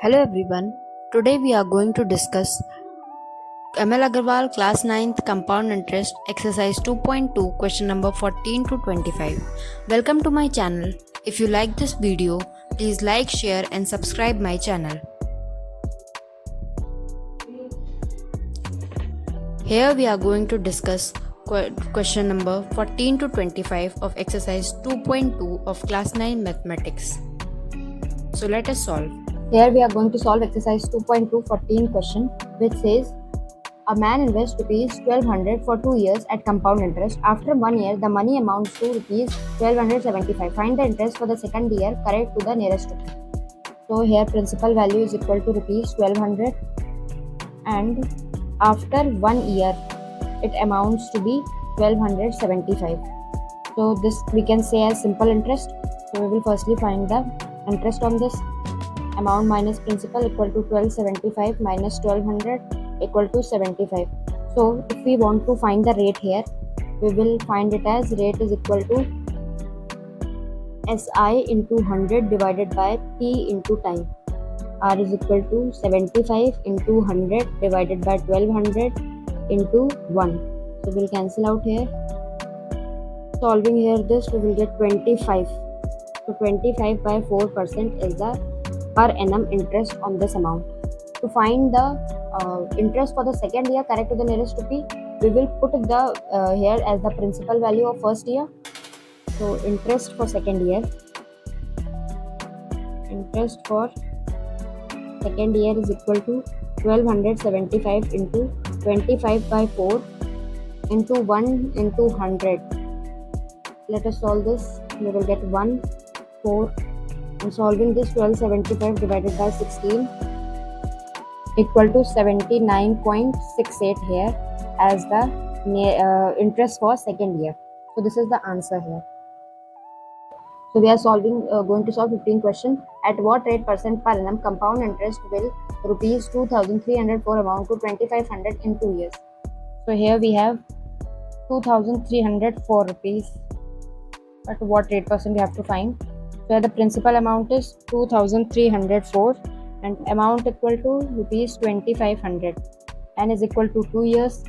Hello everyone. Today we are going to discuss ML Agarwal class 9th compound interest exercise 2.2 question number 14 to 25. Welcome to my channel. If you like this video, please like, share and subscribe my channel. Here we are going to discuss question number 14 to 25 of exercise 2.2 of class 9 mathematics. So let us solve. Here we are going to solve exercise 2.2 question which says a man invests rupees 1200 for 2 years at compound interest. After 1 year, the money amounts to rupees 1275. Find the interest for the second year correct to the nearest rupee. So here principal value is equal to rupees 1200 and after 1 year it amounts to be 1275. So this we can say as simple interest. So we will firstly find the interest on this. Amount minus principal equal to 1275 minus 1200 equal to 75. So if we want to find the rate here, we will find it as rate is equal to SI into 100 divided by P into time. R is equal to 75 into 100 divided by 1200 into 1. So we'll cancel out here. Solving here this, we will get 25. So 25 by 4% is the per annum interest on this amount. To find the interest for the second year correct to the nearest rupee, we will put the here as the principal value of first year. So interest for second year, interest for second year is equal to 1275 into 25 by 4 into 1 into 100. Let us solve this. We will get 1, 4. And solving this, 1275 divided by 16 equal to 79.68 here as the interest for second year. So this is the answer here. So we are going to solve 15 question. At what rate percent per annum compound interest will rupees 2304 amount to 2500 in 2 years? So here we have 2304 rupees. At what rate percent we have to find? So the principal amount is 2304 and amount equal to rupees 2500 and is equal to 2 years.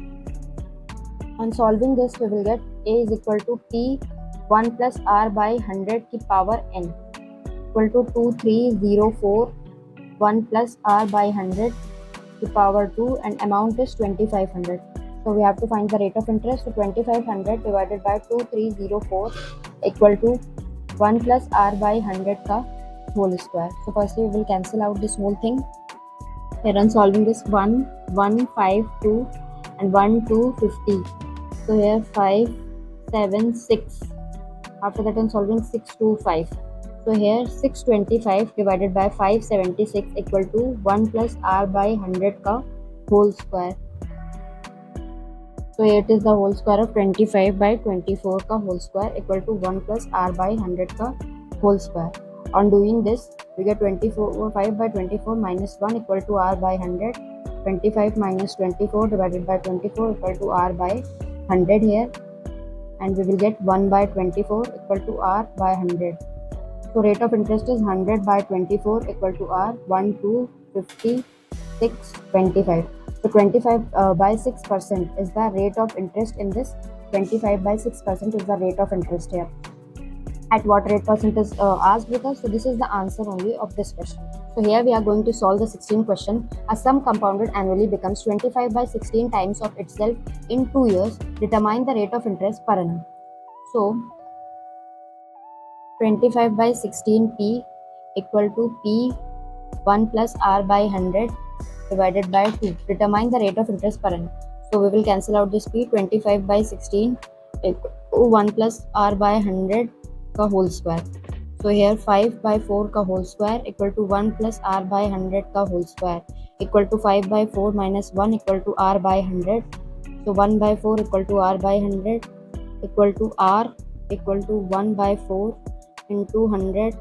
On solving this, we will get A is equal to P 1 plus R by 100 की power n equal to 2304 1 plus R by 100 की power 2 and amount is 2500. So we have to find the rate of interest. So 2500 divided by 2304 equal to 1 plus R by 100 का whole square. So firstly we will cancel out this whole thing. Here on solving this 1, 1, 5, 2 and 1, 2, 50. So here 5, 7, 6. After that on solving 6, 2, 5. So here 625 divided by 576 equal to 1 plus R by 100 का whole square. So it is the whole square of 25 by 24 का whole square equal to 1 plus R by 100 का whole square. On doing this, we get 5 by 24 minus 1 equal to R by 100. 25 minus 24 divided by 24 equal to R by 100 here. And we will get 1 by 24 equal to R by 100. So rate of interest is 100 by 24 equal to R 1, 2, 50, 6, 25. So 25 by 6% is the rate of interest in this. 25 by 6% is the rate of interest here. At what rate percent is asked with us. So this is the answer only of this question. So here we are going to solve the 16th question. A sum compounded annually becomes 25 by 16 times of itself in 2 years. Determine the rate of interest per annum. So 25 by 16p equal to p 1 plus R by 100 divided by 2. Determine the rate of interest per annum. So we will cancel out this p. 25 by 16 equal to 1 plus R by 100 का whole square. So here 5 by 4 का whole square equal to 1 plus R by 100 का whole square equal to 5 by 4 minus 1 equal to R by 100. So 1 by 4 equal to R by 100 equal to R equal to 1 by 4 into 100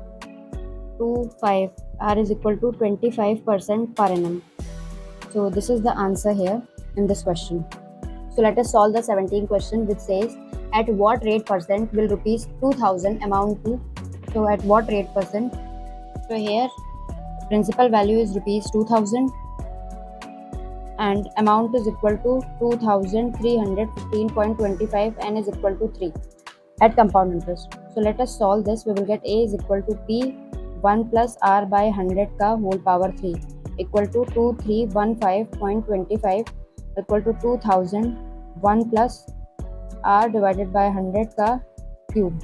to 5. R is equal to 25% per annum. So this is the answer here in this question. So let us solve the 17th question which says at what rate percent will rupees 2000 amount to. So at what rate percent. So here Principal value is rupees 2000 and amount is equal to 2315.25 and is equal to 3 at compound interest. So let us solve this. We will get A is equal to P 1 plus R by 100 ka whole power 3 equal to 2315.25 equal to 2000 1 plus R divided by 100 ka cube.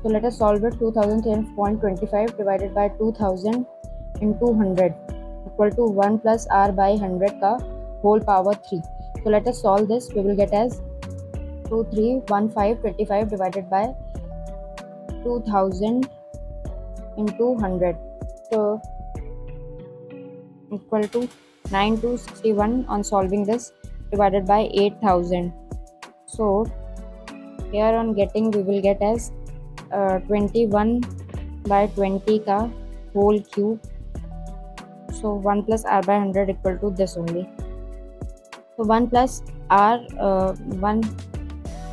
So let us solve it. 2010.25 divided by 2000 into 100 equal to 1 plus R by 100 ka whole power 3. So let us solve this. We will get as 231525 divided by 2000 into 100. So equal to 9261 on solving this divided by 8000. So here on getting we will get as 21 by 20 ka whole cube. So 1 plus R by 100 equal to this only. So 1 plus R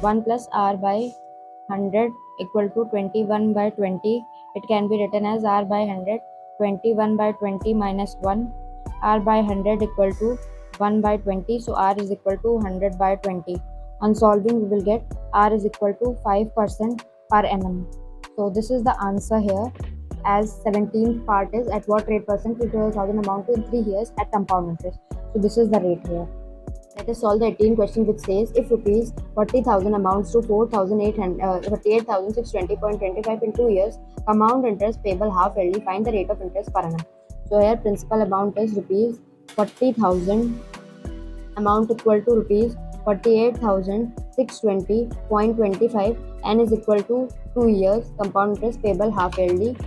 1 plus R by 100 equal to 21 by 20. It can be written as R by 100. 21 by 20 minus 1. R by 100 equal to 1 by 20. So R is equal to 100 by 20. On solving, we will get R is equal to 5% per annum. So this is the answer here. As 17th part is at what rate percent will 12,000 amount to in 3 years at compound interest. So this is the rate here. Let us solve the 18th question, which says if rupees 40,000 amounts to 48,620.25 in 2 years, compound interest payable half yearly, find the rate of interest per annum. So here principal amount is rupees 40,000, amount equal to rupees 48,620.25 and is equal to 2 years, compound interest payable half yearly.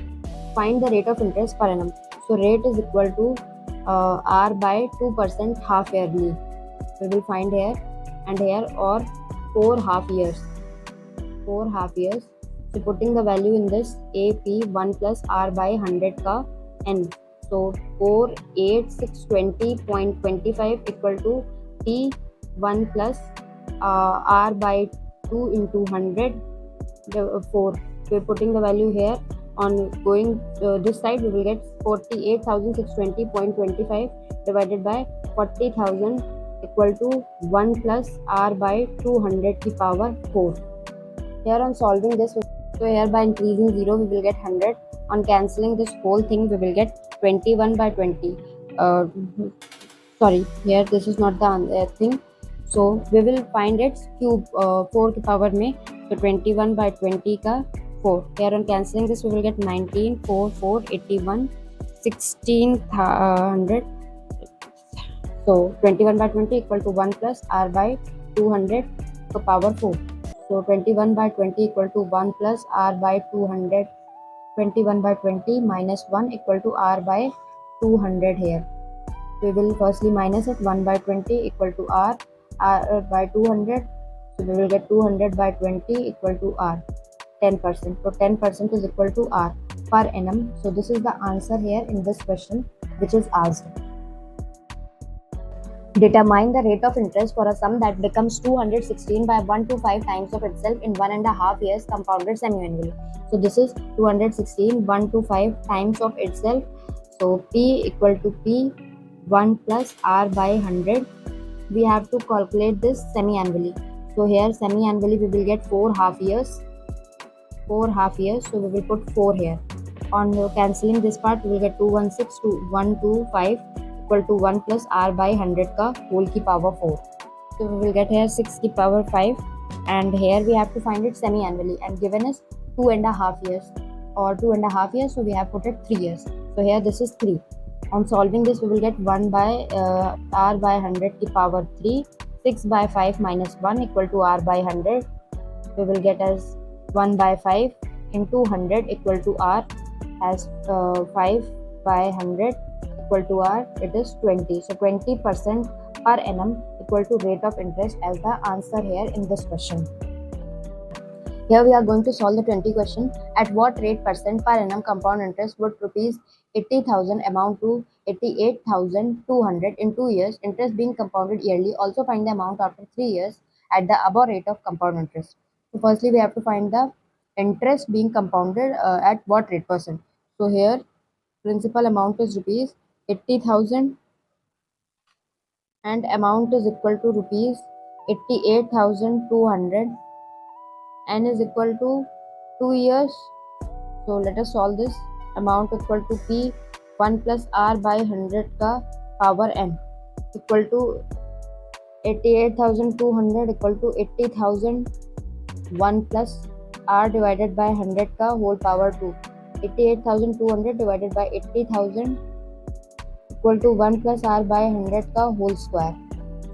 Find the rate of interest per annum. So rate is equal to R by 2% half yearly. We will find here and here or 4 half years. 4 half years. So putting the value in this AP 1 plus R by 100 ka N. So 48620.25 equal to T 1 plus R by 2 into 100 4. So putting the value here on going this side we will get 48,620.25 divided by 40,000 equal to 1 plus R by 200 की power 4. Here on solving this, so here by increasing 0 we will get 100. On cancelling this whole thing we will get 21 by 20. Sorry, here this is not the thing. So we will find its cube 4 की power में. So 21 by 20 का 4. Here on cancelling this we will get 19, 4, 4, 81, 1600. So 21 by 20 equal to 1 plus R by 200 to power 4. So 21 by 20 equal to 1 plus R by 200. 21 by 20 minus 1 equal to R by 200 here. We will firstly minus it. 1 by 20 equal to R by 200. So we will get 200 by 20 equal to R. 10%. So 10% is equal to R per annum. So this is the answer here in this question which is asked. Determine the rate of interest for a sum that becomes 216 by 1 to 5 times of itself in 1.5 years compounded semi-annually. So this is 216 1 to 5 times of itself. So P equal to P 1 plus R by 100. We have to calculate this semi-annually. So here semi-annually we will get 4 half years. 4 half years. So we will put 4 here. On cancelling this part we will get 216 to 125 equal to 1 plus R by 100 का whole की power 4. So we will get here 6 की power 5 and here we have to find it semi-annually and given is 2.5 years or 2.5 years, so we have put it 3 years. So here this is 3. On solving this we will get 1 by R by 100 की power 3. 6 by 5 minus 1 equal to R by 100. We will get as 1 by 5 into 100 equal to R as 5 by 100 equal to R, it is 20. So 20% per annum equal to rate of interest as the answer here in this question. Here we are going to solve the 20 question. At what rate percent per annum compound interest would rupees 80,000 amount to 88,200 in 2 years, interest being compounded yearly? Also find the amount after 3 years at the above rate of compound interest. So firstly we have to find the interest being compounded at what rate percent. So here principal amount is rupees 80,000 and amount is equal to rupees 88,200. N is equal to 2 years. So let us solve this. Amount equal to P 1 plus R by 100 का power n equal to 88,200 equal to 80,000 1 plus R divided by 100 का whole power 2. 88,200 divided by 80,000 equal to 1 plus R by 100 का whole square.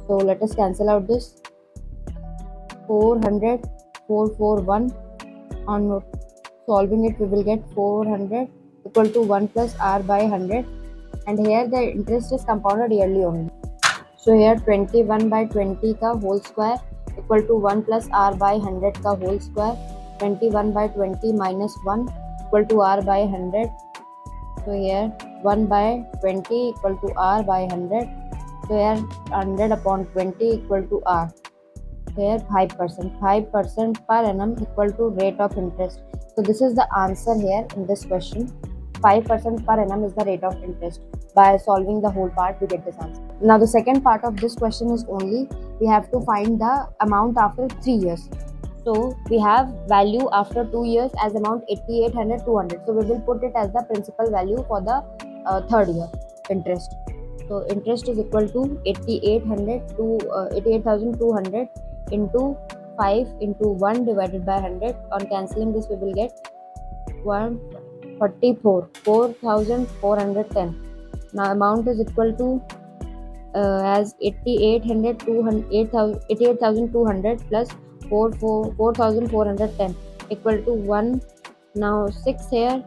So let us cancel out this. 400 441. On solving it we will get 400 equal to 1 plus R by 100, and here the interest is compounded yearly only. So here 21 by 20 का whole square equal to 1 plus R by 100 का whole square. 21 by 20 minus 1 equal to R by 100. So here 1 by 20 equal to R by 100. So here 100 upon 20 equal to R. So here 5%. 5% per annum equal to rate of interest. So this is the answer here in this question. 5% per annum is the rate of interest. By solving the whole part, we get this answer. Now the second part of this question is only we have to find the amount after 3 years. So we have value after 2 years as amount 8800 200. So we will put it as the principal value for the third year interest. So interest is equal to 8800 to 88,200 into 5 into 1 divided by 100. On cancelling this we will get 144 4,410. Now amount is equal to as 88,200 plus 4,410 equal to 1. Now 6 here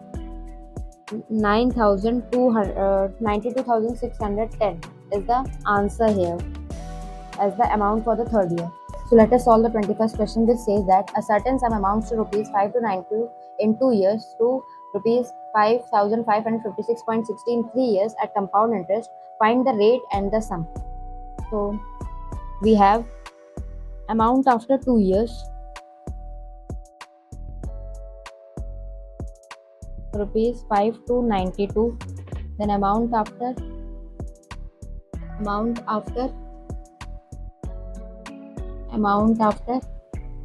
92,610 is the answer here as the amount for the third year. So let us solve the 21st question, which says that a certain sum amounts to rupees 5 to 92 in 2 years to rupees 5,556.60 in 3 years at compound interest. Find the rate and the sum. So we have amount after 2 years rupees 5 to 92, then amount after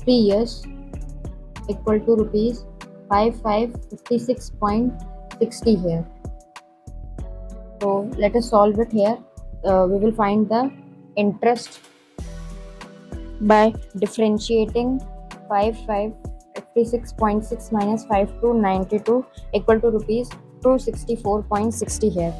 3 years equal to rupees 5,556.60 here. So let us solve it here. We will find the interest by differentiating 5,556.6 minus 5,292 equal to rupees 264.60 here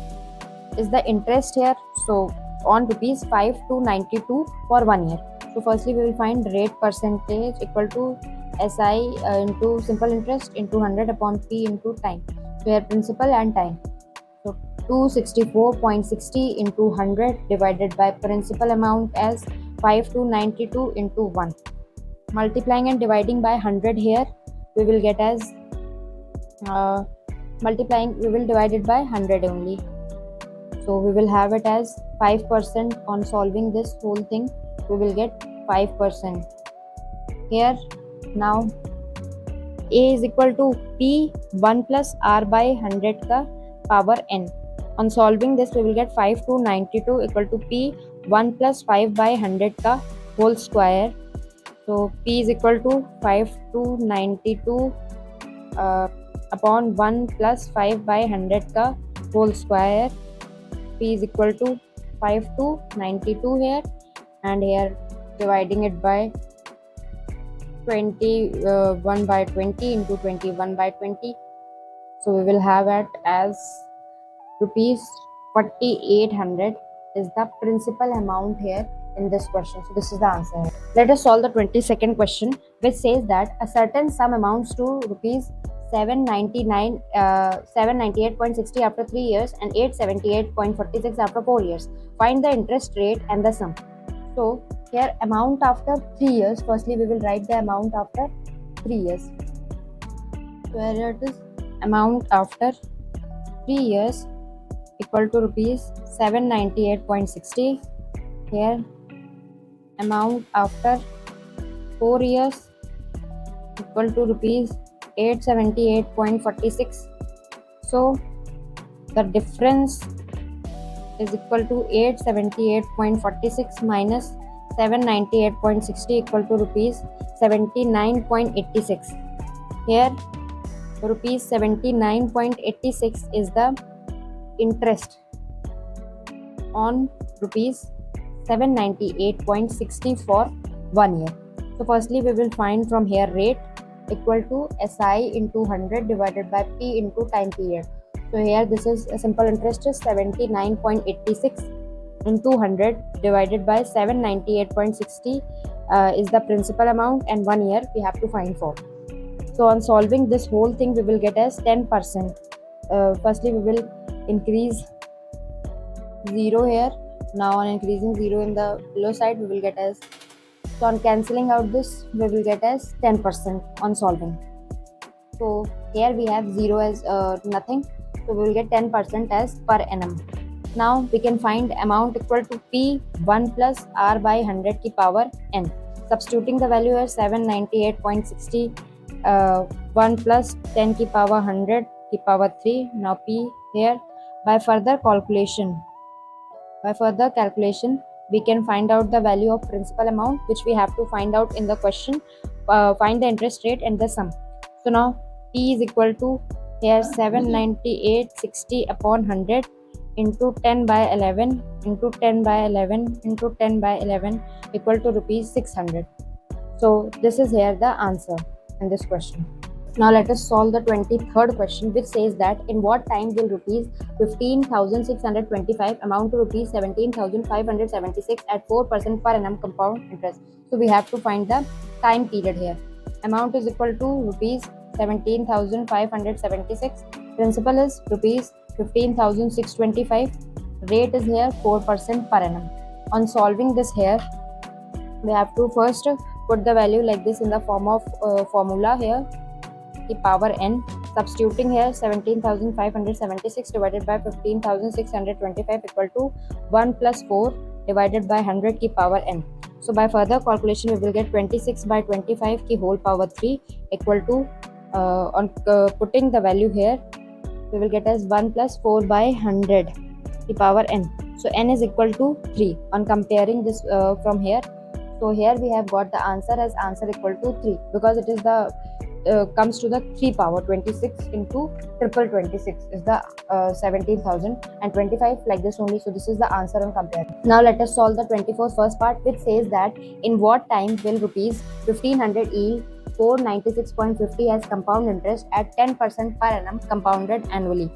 is the interest here. So on rupees 5,292 for 1 year. So firstly we will find rate percentage equal to SI into simple interest into 100 upon P into time. So here principal and time. So 264.60 into 100 divided by principal amount as 5,292 into 1. Multiplying and dividing by 100 here, we will get as we will divide it by 100 only. So we will have it as 5%. On solving this whole thing, we will get 5% here. Now A is equal to P 1 plus R by 100 का power n. On solving this, we will get 5,292 equal to P 1 plus 5 by 100 का whole square. So P is equal to 5,292 upon 1 plus 5 by 100 का whole square. P is equal to 5,292 here, and here dividing it by 21 by 20 into 21 by 20. So we will have it as rupees 4,800 is the principal amount here in this question. So this is the answer. Let us solve the 22nd question, which says that a certain sum amounts to rupees 798.60 after 3 years and 878.46 after 4 years. Find the interest rate and the sum. So here amount after 3 years, firstly we will write the amount after 3 years. So here it is amount after 3 years equal to rupees 798.60. Here amount after 4 years equal to rupees 878.46. So the difference is equal to 878.46 minus 798.60 equal to rupees 79.86. Here rupees 79.86 is the interest on rupees 798.60 for 1 year. So firstly we will find from here rate equal to SI into 100 divided by P into time period. So here this is a simple interest is 79.86 into 100 divided by 798.60 is the principal amount, and 1 year we have to find for. So on solving this whole thing we will get as 10%. Firstly we will increase 0 here. Now on increasing 0 in the below side we will get as, so on cancelling out this we will get as 10% on solving. So here we have 0 as nothing, so we will get 10% as per annum. Now we can find amount equal to P 1 plus R by 100 की power n. Substituting the value as 798.60 1 plus 10 की power 100 की power 3. Now P here. By further calculation we can find out the value of principal amount, which we have to find out in the question. Find the interest rate and the sum. So now P is equal to here 798.60 upon 100 into 10 by 11 into 10 by 11 into 10 by 11 equal to rupees 600. So this is here the answer in this question. Now let us solve the 23rd question, which says that in what time will rupees 15,625 amount to rupees 17,576 at 4% per annum compound interest. So we have to find the time period here. Amount is equal to rupees 17,576. Principal is rupees 15,625. Rate is here 4% per annum. On solving this here, we have to first put the value like this in the form of formula here, the power n. Substituting here 17,576 divided by 15,625 equal to 1 plus 4 divided by 100 की power n. So by further calculation we will get 26 by 25 की whole power 3 equal to on putting the value here we will get as 1 plus 4 by 100 की power n. So n is equal to 3. On comparing this from here, so here we have got the answer as answer equal to 3 because it is the comes to the 3 power 26 into triple 26 is the 17,025 like this only. So this is the answer on comparing. Now let us solve the 24th first part, which says that in what time will rupees 1500 yield 496.50 as compound interest at 10% per annum compounded annually.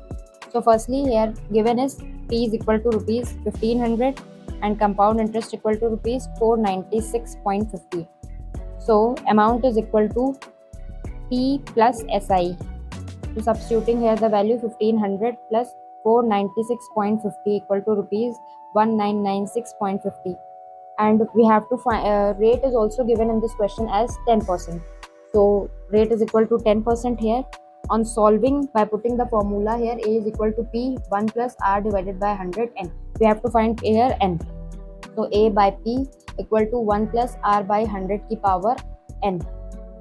So firstly here given is P is equal to rupees 1500 and compound interest equal to rupees 496.50. So amount is equal to P plus SI. So substituting here the value 1500 plus 496.50 equal to rupees 1996.50, and we have to find rate is also given in this question as 10%. So rate is equal to 10% here. On solving by putting the formula here, A is equal to P 1 plus R divided by 100 n. We have to find here n. So A by P equal to 1 plus R by 100 की power n.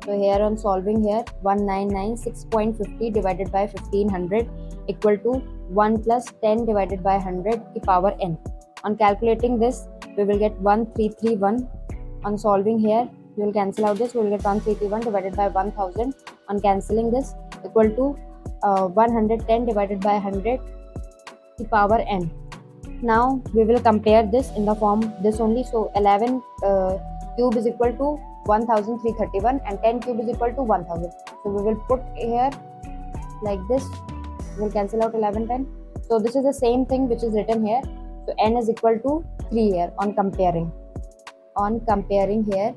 So here on solving here 1996.50 divided by 1500 equal to 1 plus 10 divided by 100 की power n. On calculating this we will get 1331. On solving here we will cancel out this, we will get 1331 divided by 1000. On cancelling this equal to 110 divided by 100 की power n. Now we will compare this in the form this only. So 11 cube is equal to 1331 and 10 cube is equal to 1000. So we will put here like this, we will cancel out 11 10. So this is the same thing which is written here. So n is equal to 3 here. On comparing here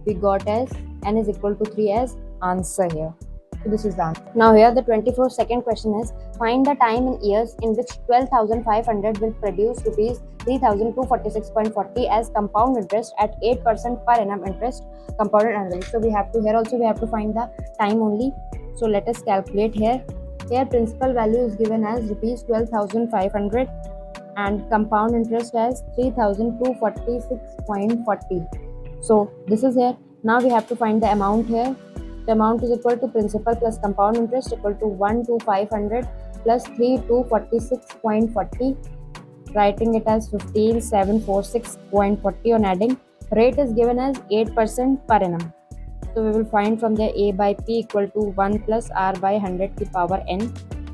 we got as n is equal to 3 as answer here. So this is the answer. Now here the 24th second question is, find the time in years in which 12,500 will produce rupees 3,246.40 as compound interest at 8% per annum interest compounded annually. So we have to, here also we have to find the time only. So let us calculate here. Here principal value is given as rupees 12,500 and compound interest as 3,246.40. So this is here. Now we have to find the amount here. The amount is equal to principal plus compound interest equal to 1 to 500 plus 3 to 46.40, writing it as 15,746.40 on adding. Rate is given as 8% per annum. So we will find from there A by P equal to 1 plus R by 100 to power n.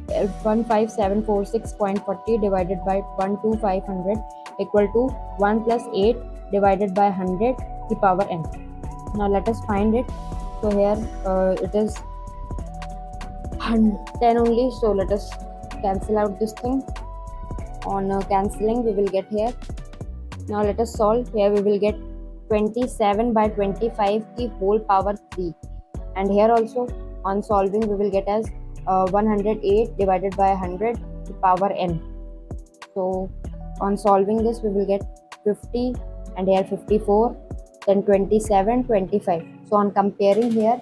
15746.40 divided by 12500 equal to 1 plus 8 divided by 100 to power n. Now let us find it. So here it is 10 only, so let us cancel out this thing. On cancelling we will get here. Now let us solve. Here we will get 27 by 25 the whole power 3, and here also on solving we will get as 108 divided by 100 to power n. So on solving this we will get 50, and here 54, then 27, 25. So on comparing here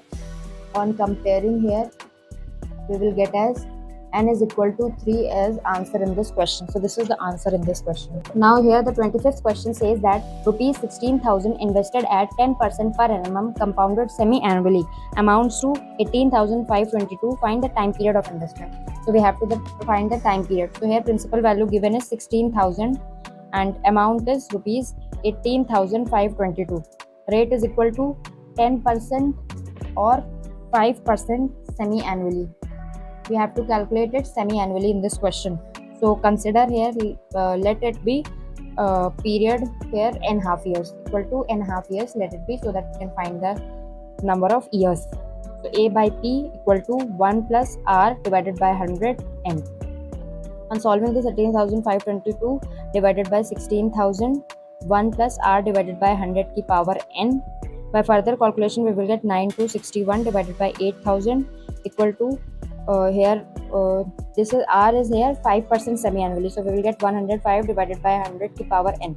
we will get as n is equal to 3 as answer in this question. So this is the answer in this question. Now here the 25th question says that rupees 16,000 invested at 10% per annum compounded semi-annually amounts to 18,522. Find the time period of investment. So we have to find the time period. So here principal value given is 16,000 and amount is rupees 18,522. Rate is equal to 10% or 5% semi-annually. We have to calculate it semi-annually in this question. So consider here, let it be period here n half years, equal to n half years, let it be, so that we can find the number of years. So A by P equal to 1 plus R divided by 100 n. On solving this, 18,522 divided by 16,000, 1 plus R divided by 100 ki power n. By further calculation we will get 9,261 divided by 8,000 equal to this is R is here 5% semi-annually, so we will get 105 divided by 100 to power n.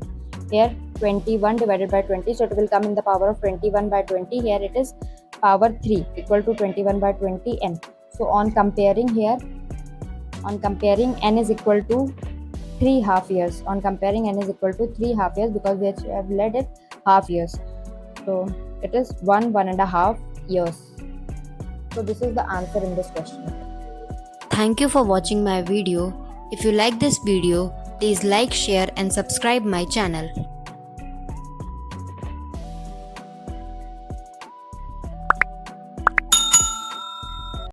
Here 21 divided by 20, so it will come in the power of 21 by 20. Here it is power 3 equal to 21 by 20 n. So on comparing n is equal to 3 half years. On comparing n is equal to 3 half years because we have let it half years. So it is 1.5 years. So this is the answer in this question. Thank you for watching my video. If you like this video, please like, share and subscribe my channel.